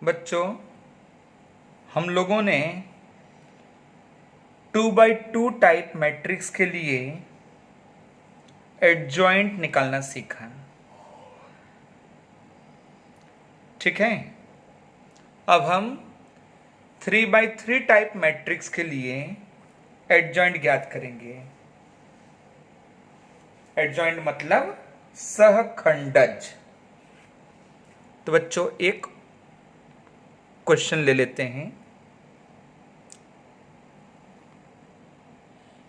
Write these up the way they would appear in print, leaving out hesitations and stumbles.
बच्चों हम लोगों ने 2x2 टाइप मैट्रिक्स के लिए एडजॉइंट निकालना सीखा। ठीक है, अब हम 3x3 टाइप मैट्रिक्स के लिए एडजॉइंट ज्ञात करेंगे। एडजॉइंट मतलब सहखंडज। तो बच्चों एक क्वेश्चन ले लेते हैं।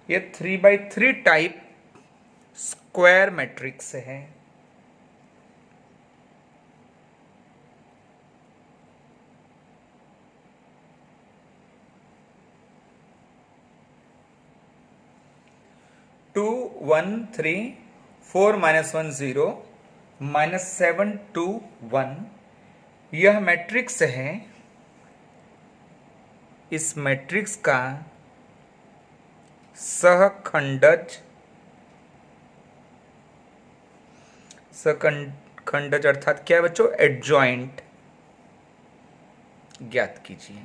ये 3x3 टाइप स्क्वायर मैट्रिक्स है। टू 1 3 4 -1 0 -7 2 1 यह मैट्रिक्स है। इस मैट्रिक्स का सहखंडज खंडज अर्थात क्या है बच्चों? एडजॉइंट ज्ञात कीजिए।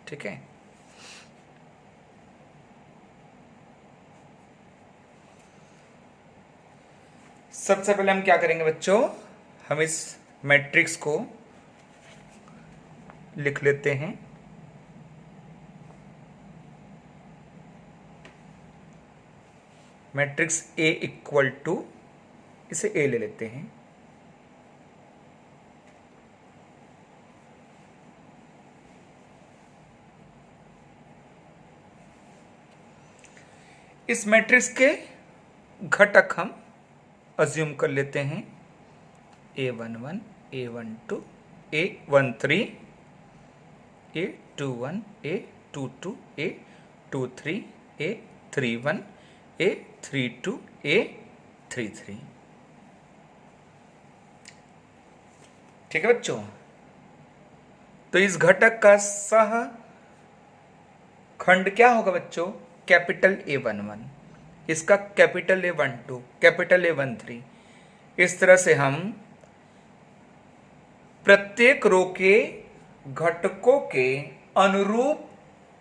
ठीक है, सबसे पहले हम क्या करेंगे बच्चों? हम इस मैट्रिक्स को लिख लेते हैं। मैट्रिक्स ए इक्वल टू, इसे ए ले लेते हैं। इस मैट्रिक्स के घटक हम अज्यूम कर लेते हैं। A11, A12, A13, A21, A22, A23, A31, A32, A33। ठीक है बच्चों, तो इस घटक का सह खंड क्या होगा बच्चों? कैपिटल A11, इसका कैपिटल A12, कैपिटल A13। इस तरह से हम प्रत्येक रो के घटकों के अनुरूप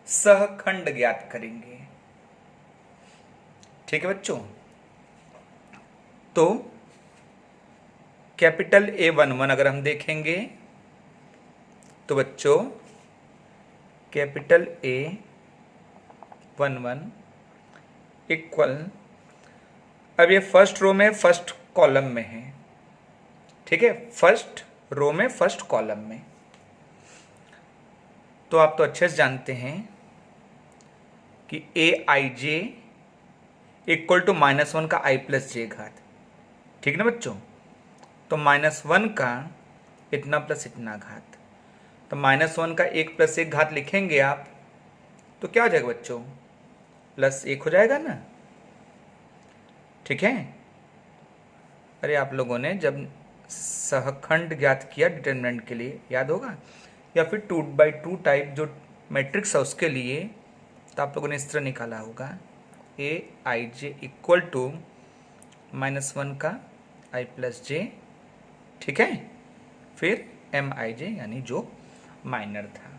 सहखंड ज्ञात करेंगे। ठीक है बच्चों, तो कैपिटल A11 अगर हम देखेंगे तो बच्चों कैपिटल A11 इक्वल, अब ये फर्स्ट रो में फर्स्ट कॉलम में है। ठीक है, फर्स्ट रो में फर्स्ट कॉलम में। तो आप तो अच्छे से जानते हैं कि Aij इक्वल टू -1 का i प्लस जे घात। ठीक है ना बच्चों? तो -1 का इतना प्लस इतना घात, तो -1 का 1 + 1 घात लिखेंगे आप तो क्या हो जाएगा बच्चों? +1 हो जाएगा ना। ठीक है, अरे आप लोगों ने जब सहखंड ज्ञात किया डिटरमिनेंट के लिए, याद होगा, या फिर 2x2 टाइप जो मैट्रिक्स है उसके लिए, तो आप लोगों ने इस तरह निकाला होगा Aij इक्वल टू -1 का i प्लस जे। ठीक है, फिर Mij यानी जो माइनर था।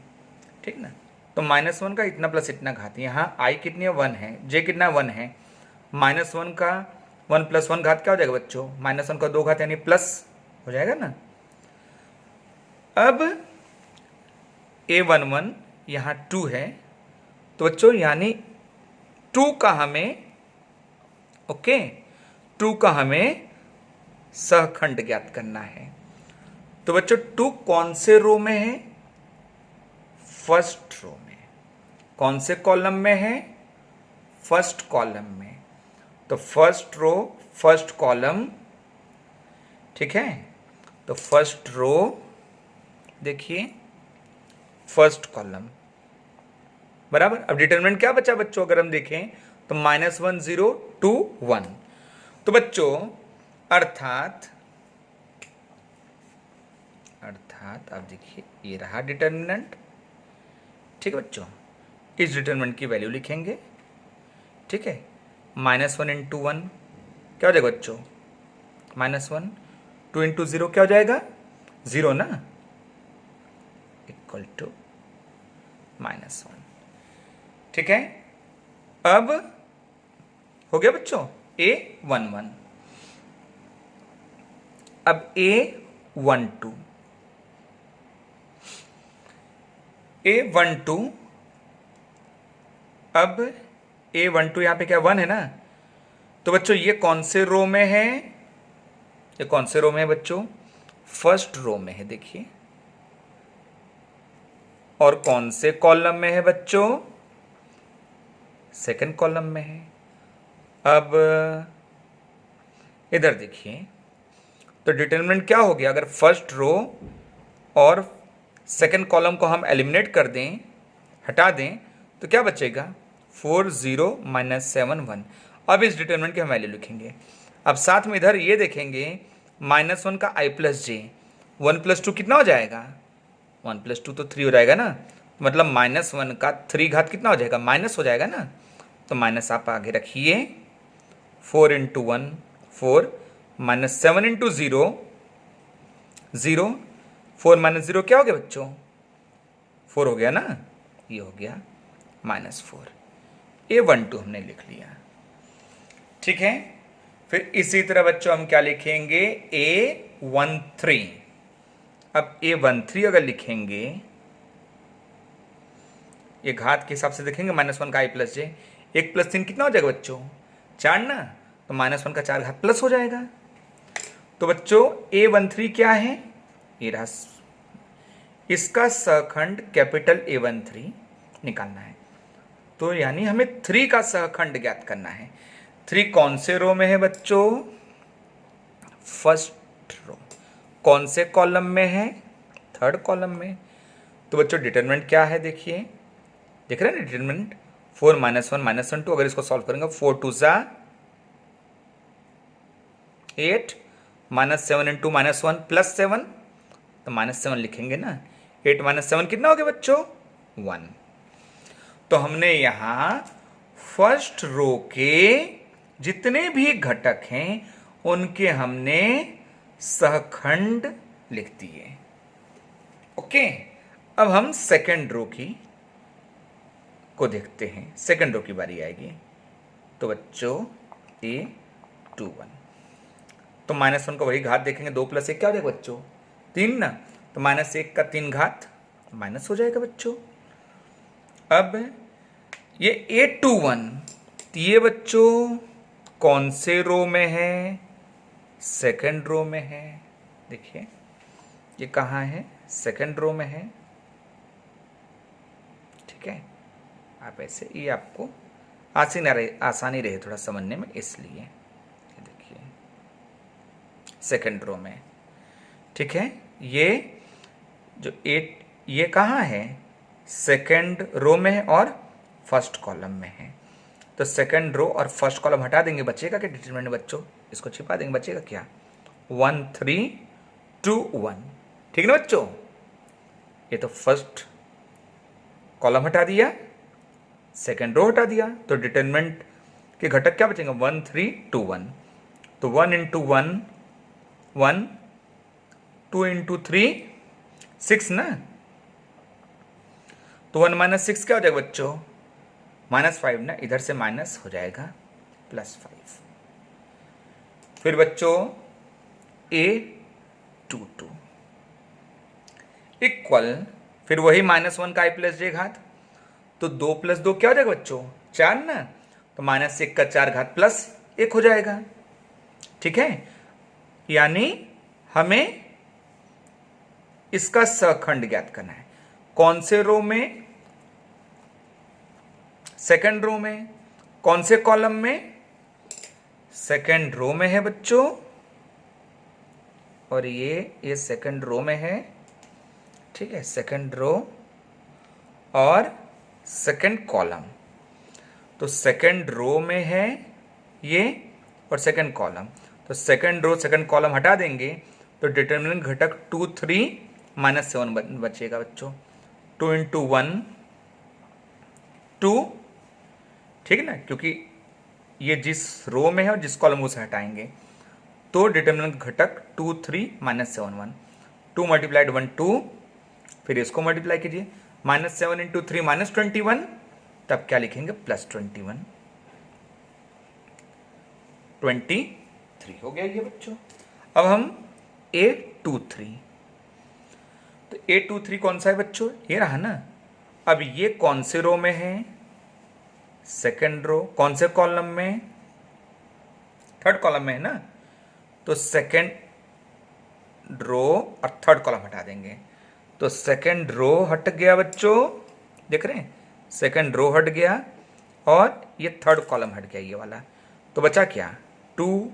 ठीक ना, तो -1 का इतना प्लस इतना घात, यहाँ i कितनी है? 1 है, j कितना 1 है। -1 का 1 + 1 घात क्या हो जाएगा बच्चों? -1 का 2 घात यानी प्लस हो जाएगा ना। अब A11 यहाँ 2 है, तो बच्चों यानी 2 का हमें 2 का हमें सहखंड ज्ञात करना है। तो बच्चों 2 कौन से रो में है? फर्स्ट रो में। कौन से कॉलम में है? फर्स्ट कॉलम में। तो फर्स्ट रो फर्स्ट कॉलम। ठीक है, तो फर्स्ट रो देखिए, फर्स्ट कॉलम बराबर। अब डिटरमिनेंट क्या बचा बच्चों? अगर हम देखें तो -1 0 2 1। तो बच्चों अर्थात अब देखिए ये रहा डिटरमिनेंट। ठीक है बच्चों, इस डिटरमिनेंट की वैल्यू लिखेंगे। ठीक है, -1 × 1 क्या हो जाएगा बच्चों? -1। 2 × 0 क्या हो जाएगा? 0 ना, इक्वल टू -1। ठीक है, अब हो गया बच्चों A11। अब A12 अब A12 यहां पे क्या 1 है ना, तो बच्चों ये कौन से रो में है, ये कौन से रो में है बच्चों, फर्स्ट रो में है देखिए। और कौन से कॉलम में है बच्चों, सेकंड कॉलम में है। अब इधर देखिए, तो डिटरमिनेंट क्या हो गया, अगर फर्स्ट रो और सेकंड कॉलम को हम एलिमिनेट कर दें, हटा दें, तो क्या बचेगा 4 0 -7 1। अब इस डिटरमिनेंट की हम वैल्यू लिखेंगे। अब साथ में इधर ये देखेंगे -1 का i प्लस जे, 1 + 2 कितना हो जाएगा, 1 + 2 तो 3 हो जाएगा ना, मतलब -1 का 3 घात कितना हो जाएगा, माइनस हो जाएगा ना, तो माइनस आप आगे रखिए, 4 × 1 4 -7 × 0 0, 4 - 0 क्या हो गया बच्चों, 4 हो गया ना, ये हो गया -4। A12 हमने लिख लिया। ठीक है, फिर इसी तरह बच्चों हम क्या लिखेंगे, A13। अब A13 अगर लिखेंगे, ये घात के हिसाब से देखेंगे, -1 का i प्लस जे, 1 + 3 कितना हो जाएगा बच्चों, 4 ना, तो -1 का 4 घात प्लस हो जाएगा। तो बच्चों A13 क्या है, ये रहा, इसका सहखंड कैपिटल A13 निकालना है। तो यानी हमें 3 का सहखंड ज्ञात करना है। 3 कौन से रो में है बच्चों, फर्स्ट रो। कौन से कॉलम में है, थर्ड कॉलम में। तो बच्चों डिटरमिनेंट क्या है, देखिए, देख रहे हैं ना डिटरमिनेंट, 4 - 1 -1 2। अगर इसको सॉल्व करेंगे, 4 2 8 -7 × -1 + 7, तो -7 लिखेंगे ना, 8 - 7 कितना हो गया बच्चों, 1। तो हमने यहां फर्स्ट रो के जितने भी घटक हैं उनके हमने सहखंड लिख दिए। ओके, अब हम सेकंड रो की को देखते हैं, सेकंड रो की बारी आएगी। तो बच्चों A21, तो -1 का वही घात देखेंगे, 2 + 1 क्या हो जाएगा बच्चों, 3 ना, तो -1 का 3 घात माइनस हो जाएगा बच्चों। अब ये A21, ये बच्चों कौन से रो में है, सेकंड रो में है। देखिए ये कहाँ है, सेकंड रो में है। ठीक है, आप ऐसे, ये आपको आसानी रहे थोड़ा समझने में, इसलिए देखिए सेकंड रो में। ठीक है, ये जो ये कहाँ है, सेकंड रो में है और फर्स्ट कॉलम में है। तो सेकंड रो और फर्स्ट कॉलम हटा देंगे, बचेगा क्या डिटरमिनेंट बच्चों, इसको छिपा देंगे, बचेगा क्या, 1 3 2 1। ठीक है ना बच्चों, ये तो फर्स्ट कॉलम हटा दिया, सेकंड रो हटा दिया, तो डिटरमिनेंट के घटक क्या बचेंगे, 1 3 2 1। तो 1 × 1 1, 2 × 3 6 ना, तो 1 - 6 क्या हो जाएगा बच्चों, -5 ना, इधर से माइनस हो जाएगा +5। फिर बच्चों A22 इक्वल, फिर वही -1 का i प्लस जे घात, तो 2 + 2 क्या हो जाएगा बच्चों, 4 ना, तो -1 का 4 घात +1 हो जाएगा। ठीक है, यानी हमें इसका सहखंड ज्ञात करना है। कौन से रो में, सेकंड रो में। कौन से कॉलम में, सेकंड रो में है बच्चों, और ये सेकंड रो में है। ठीक है, सेकंड रो और सेकंड कॉलम, तो सेकंड रो में है ये और सेकंड कॉलम, तो सेकंड रो सेकंड कॉलम हटा देंगे, तो डिटरमिनेंट घटक 2 3 -7 बचेगा बच्चों। 2 × 1 2, ठीक है ना, क्योंकि ये जिस रो में है और जिस कॉलम उसे हटाएंगे, तो डिटरमिनेंट घटक 2 3 -7 1। 2 मल्टीप्लाइड 1 2, फिर इसको मल्टीप्लाई कीजिए, -7 इंटू 3 -21, तब क्या लिखेंगे +21, 23 हो गया ये बच्चों। अब हम A23, तो A23 कौन सा है बच्चों, ये रहा ना। अब ये कौन से रो में है, सेकंड रो, कौन से कॉलम में, थर्ड कॉलम में है ना, तो सेकंड रो और थर्ड कॉलम हटा देंगे, तो सेकंड रो हट गया बच्चों, देख रहे हैं, सेकंड रो हट गया और ये थर्ड कॉलम हट गया ये वाला, तो बचा क्या 2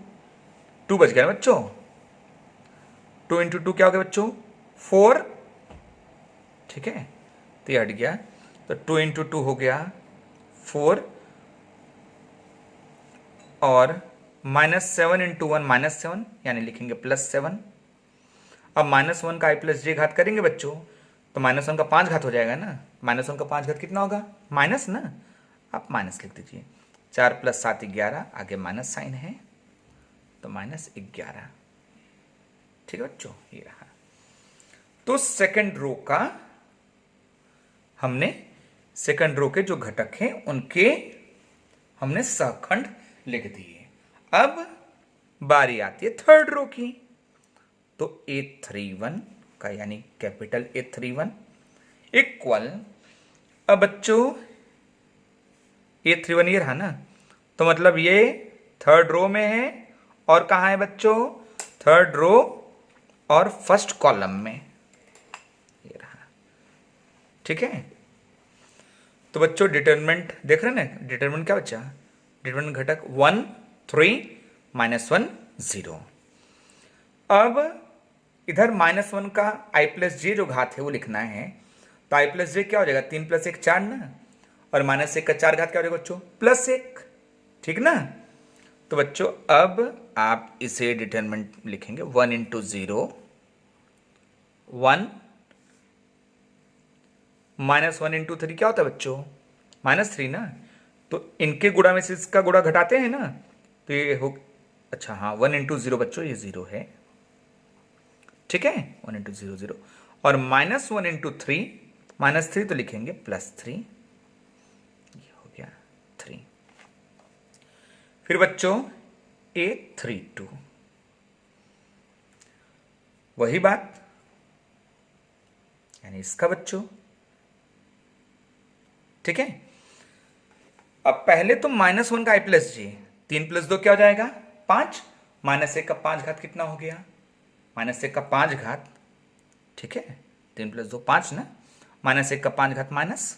बच गया ना बच्चों, 2 इंटू 2 क्या हो गया बच्चों 4, ठीक है, तो ये हट गया, तो 2 इंटू 2 हो गया 4, और -7 इंटू 1 -7, यानी लिखेंगे +7। अब -1 का i प्लस जे घात करेंगे बच्चों, तो -1 का 5 घात हो जाएगा ना, -1 का 5 घात कितना होगा, माइनस ना, आप माइनस लिख दीजिए, 4 + 7 11, आगे माइनस साइन है, तो -11, ठीक है बच्चों, ये रहा। तो सेकंड रो का हमने, सेकंड रो के जो घटक हैं उनके हमने सहखंड लिख दिए। अब बारी आती है थर्ड रो की, तो A31 का यानी कैपिटल A31 इक्वल, अब बच्चों A31 ये रहा ना, तो मतलब ये थर्ड रो में है, और कहाँ है बच्चों, थर्ड रो और फर्स्ट कॉलम में, ये रहा, ठीक है। तो बच्चों डिटरमिनेंट देख रहे हैं ना, डिटरमिनेंट क्या बचा, डिटरमिनेंट घटक 1 3 -1 0। अब इधर -1 का i प्लस जे जो घात है वो लिखना है, तो i प्लस जे क्या हो जाएगा, 3 + 1 4 ना, और -1 का 4 घात क्या हो जाएगा बच्चों +1, ठीक ना। तो बच्चों अब आप इसे डिटरमिनेंट लिखेंगे 1 इंटू 0 1, -1 इंटू 3 क्या होता है बच्चों -3 ना, तो इनके गुणा में से इसका गुणा घटाते हैं ना, तो ये हो, अच्छा हाँ 1 इंटू 0 बच्चों ये 0 है, ठीक है, 1 इंटू 0 0, और -1 इंटू 3 -3 तो लिखेंगे +3, ये हो गया 3। फिर बच्चों A32 वही बात, यानी इसका बच्चों, ठीक है। अब पहले तो -1 का i प्लस जे, 3 + 2 क्या हो जाएगा 5, -1 का 5 घात कितना हो गया, -1 का 5 घात, ठीक है, 3 + 2 5 ना, -1 का 5 घात माइनस।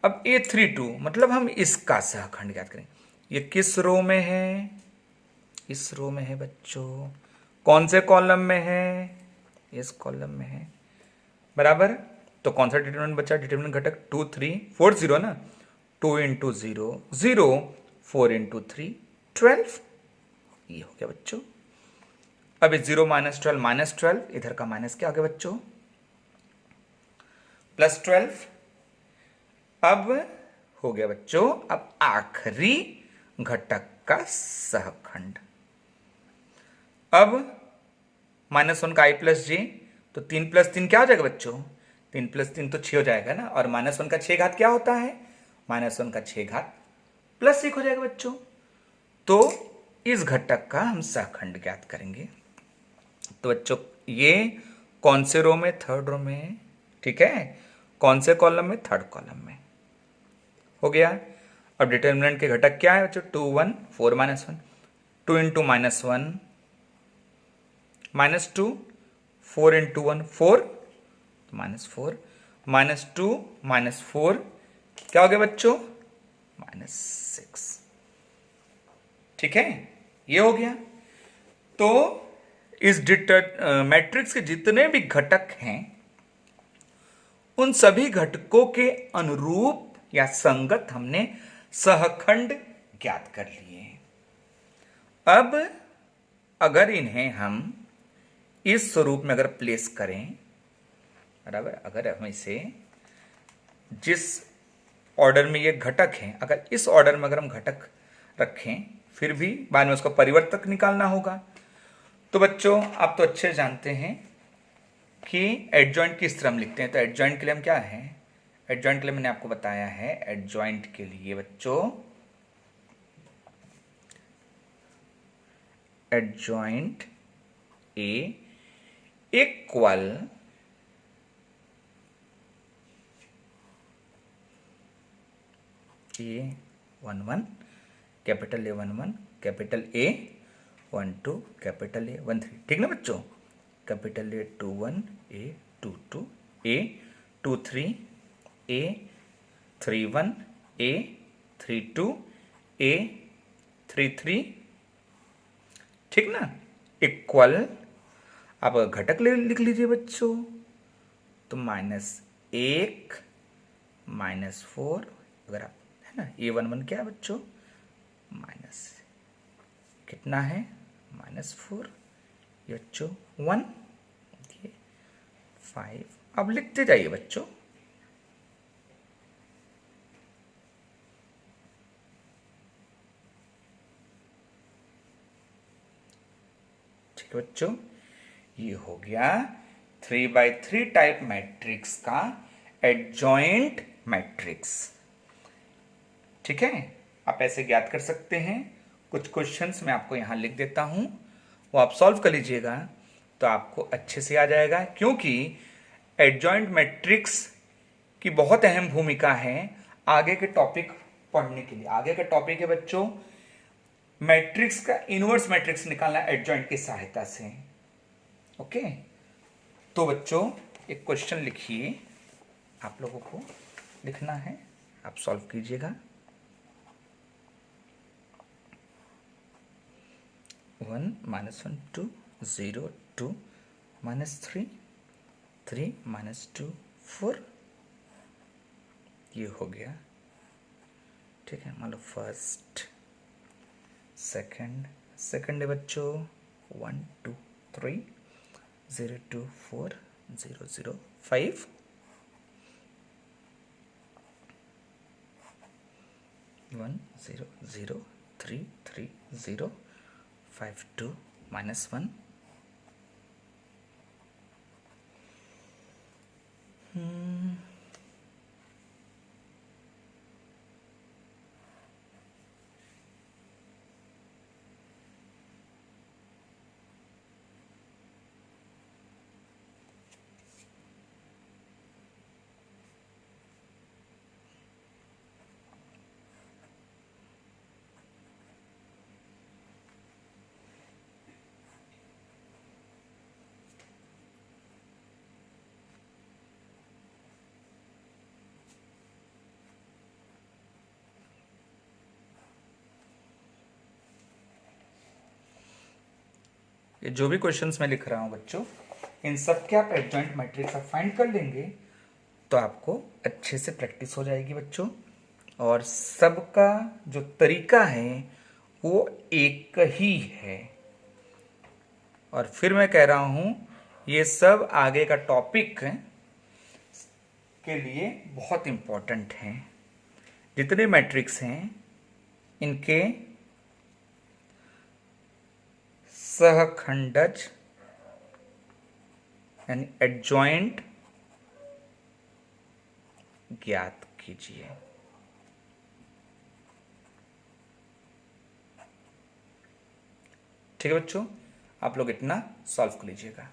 अब A32 मतलब हम इसका सहखंड ज्ञात करें, ये किस रो में है, इस रो में है बच्चों, कौन से कॉलम में है, इस कॉलम में है, बराबर। तो कौन सा डिटरमिनेंट बचा, डिटरमिनेंट घटक 2 3 4 0 ना, 2 इंटू 0 0, 4 इंटू 3 12, ये हो गया बच्चों। अब 0 -12 -12, इधर का माइनस क्या हो गया बच्चों +12। अब हो गया बच्चों, अब आखिरी घटक का सहखंड, अब -1 का i प्लस जे, तो 3 + 3 क्या हो जाएगा बच्चों, 3 + 3 तो 6 हो जाएगा ना, और -1 का 6 घात क्या होता है, -1 का 6 घात +1 हो जाएगा बच्चों। तो इस घटक का हम सहखंड ज्ञात करेंगे। तो बच्चों ये कौन से रो में, थर्ड रो में, ठीक है, कौन से कॉलम में, थर्ड कॉलम में, हो गया। अब डिटरमिनेंट के घटक क्या है बच्चों, 2 1 4 -1, 2 इंटू -1 -2, 4 इंटू 1 4, -4, -2 -4 क्या हो गया बच्चों -6, ठीक है, ये हो गया। तो इस मैट्रिक्स के जितने भी घटक हैं उन सभी घटकों के अनुरूप या संगत हमने सहखंड ज्ञात कर लिए। अब अगर इन्हें हम इस स्वरूप में अगर प्लेस करें, बराबर, अगर हम इसे जिस ऑर्डर में ये घटक हैं, अगर इस ऑर्डर में अगर हम घटक रखें, फिर भी बाद में उसका परिवर्तक निकालना होगा। तो बच्चों आप तो अच्छे जानते हैं कि एडजॉइंट किस तरह हम लिखते हैं। तो एडजॉइंट के लिए हम क्या है, एडजॉइंट के लिए मैंने आपको बताया है, एडजॉइंट के लिए बच्चों adjoint A equal A11 capital A11 capital A12 capital A13, ठीक ना बच्चों। Capital A21 A22 A23 A31 A32 A33, ठीक ना। इक्वल, आप घटक लिख लीजिए बच्चों, तो -1 -4, अगर आप है ना, A11 क्या है बच्चों, माइनस कितना है -4, ये बच्चों 1, ये 5। अब लिखते जाइए बच्चों, ठीक है बच्चों। ये हो गया 3x3 टाइप मैट्रिक्स का एडजॉइंट मैट्रिक्स, ठीक है। आप ऐसे ज्ञात कर सकते हैं। कुछ क्वेश्चंस मैं आपको यहां लिख देता हूं, वो आप सॉल्व कर लीजिएगा तो आपको अच्छे से आ जाएगा, क्योंकि एडजॉइंट मैट्रिक्स की बहुत अहम भूमिका है आगे के टॉपिक पढ़ने के लिए। आगे का टॉपिक है बच्चों मैट्रिक्स का इनवर्स मैट्रिक्स निकालना एडजॉइंट की सहायता से। ओके, तो बच्चों एक क्वेश्चन लिखिए, आप लोगों को लिखना है, आप सॉल्व कीजिएगा। 1 -1 2 0 2 -3 3 -2 4, ये हो गया, ठीक है। मान लो फर्स्ट सेकंड है बच्चों 1 2 3 0 2 4 0 0 5, 1 0 0 3 3 0 5 2 -1, ये जो भी क्वेश्चंस मैं लिख रहा हूं बच्चों, इन सब के आप एडजॉइंट मैट्रिक्स आप फाइंड कर लेंगे तो आपको अच्छे से प्रैक्टिस हो जाएगी बच्चों। और सबका जो तरीका है वो एक ही है। और फिर मैं कह रहा हूं ये सब आगे का टॉपिक के लिए बहुत इंपॉर्टेंट है। जितने मैट्रिक्स हैं इनके सहखंडज यानी एडजॉइंट ज्ञात कीजिए। ठीक है बच्चों, आप लोग इतना सॉल्व कर लीजिएगा।